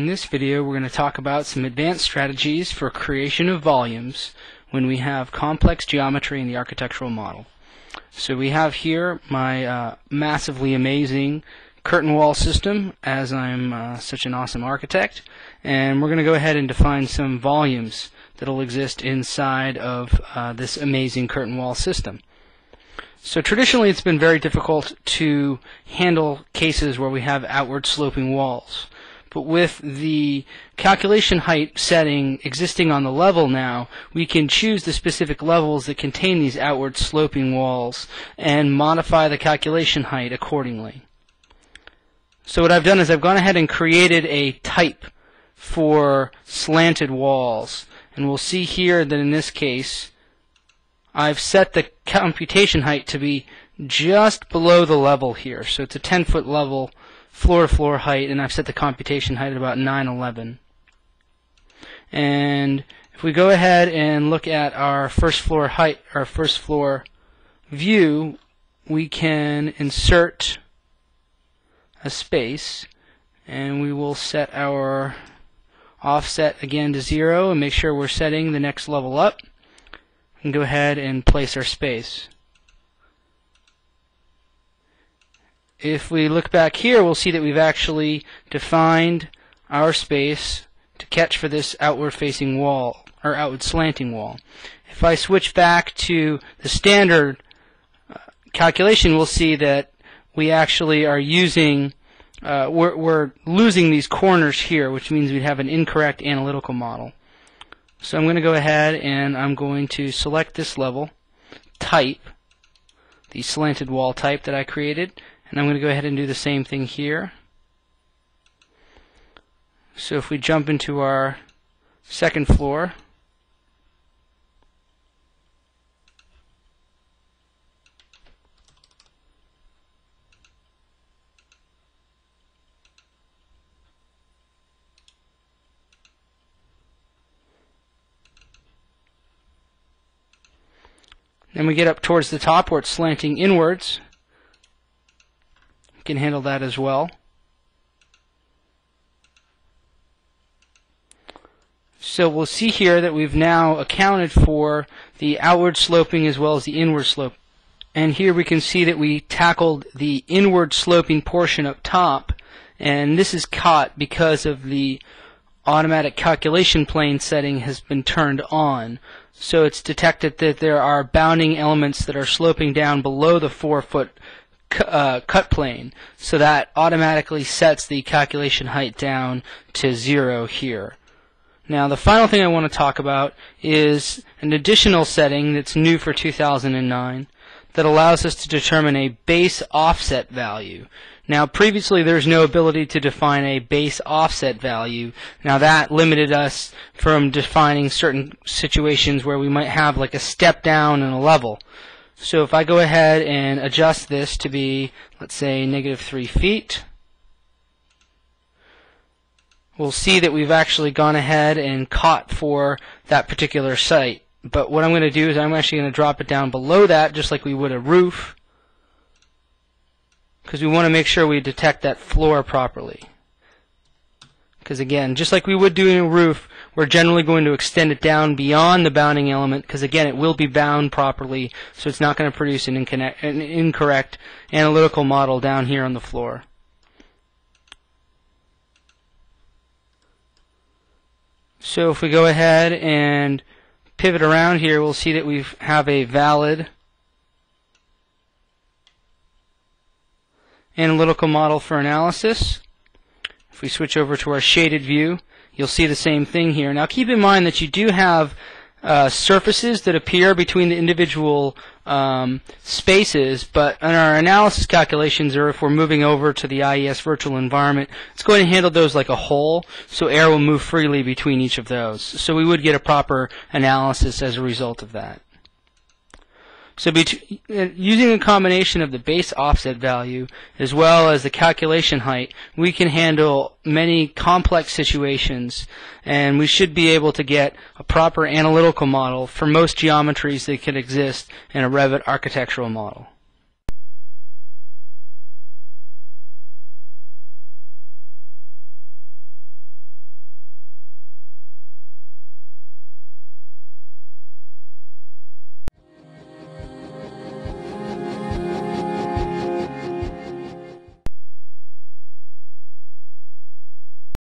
In this video, we're going to talk about some advanced strategies for creation of volumes when we have complex geometry in the architectural model. So we have here my massively amazing curtain wall system, as I'm such an awesome architect, and we're going to go ahead and define some volumes that will exist inside of this amazing curtain wall system. So traditionally it's been very difficult to handle cases where we have outward sloping walls. But with the calculation height setting existing on the level now, we can choose the specific levels that contain these outward sloping walls and modify the calculation height accordingly. So what I've done is I've gone ahead and created a type for slanted walls. And we'll see here that in this case, I've set the computation height to be just below the level here. So it's a 10-foot level floor-to-floor height, and I've set the computation height at about 911. And if we go ahead and look at our first floor height, our first floor view, we can insert a space, and we will set our offset again to 0 and make sure we're setting the next level up. We can go ahead and place our space. If we look back here, we'll see that we've actually defined our space to catch for this outward facing wall, or outward slanting wall. If I switch back to the standard calculation, we'll see that we actually are using, we're losing these corners here, which means we have an incorrect analytical model. So I'm going to go ahead and I'm going to select this level, type, the slanted wall type that I created, and I'm going to go ahead and do the same thing here. So if we jump into our second floor, then we get up towards the top where it's slanting inwards. We can handle that as well. So we'll see here that we've now accounted for the outward sloping as well as the inward slope. And here we can see that we tackled the inward sloping portion up top, and this is caught because of the automatic calculation plane setting has been turned on. So it's detected that there are bounding elements that are sloping down below the 4-foot cut plane. So that automatically sets the calculation height down to 0 here. Now the final thing I want to talk about is an additional setting that's new for 2009 that allows us to determine a base offset value. Now previously there's no ability to define a base offset value. Now that limited us from defining certain situations where we might have like a step down and a level. So if I go ahead and adjust this to be, let's say, -3 feet, we'll see that we've actually gone ahead and caught for that particular site. But what I'm going to do is I'm actually going to drop it down below that, just like we would a roof, because we want to make sure we detect that floor properly. Because again, just like we would do in a roof, we're generally going to extend it down beyond the bounding element, because again, it will be bound properly, so it's not going to produce an incorrect analytical model down here on the floor. So if we go ahead and pivot around here, we'll see that we have a valid analytical model for analysis. If we switch over to our shaded view, you'll see the same thing here. Now keep in mind that you do have surfaces that appear between the individual spaces, but in our analysis calculations, or if we're moving over to the IES virtual environment, it's going to handle those like a whole, so air will move freely between each of those. So we would get a proper analysis as a result of that. So using a combination of the base offset value as well as the calculation height, we can handle many complex situations, and we should be able to get a proper analytical model for most geometries that could exist in a Revit architectural model.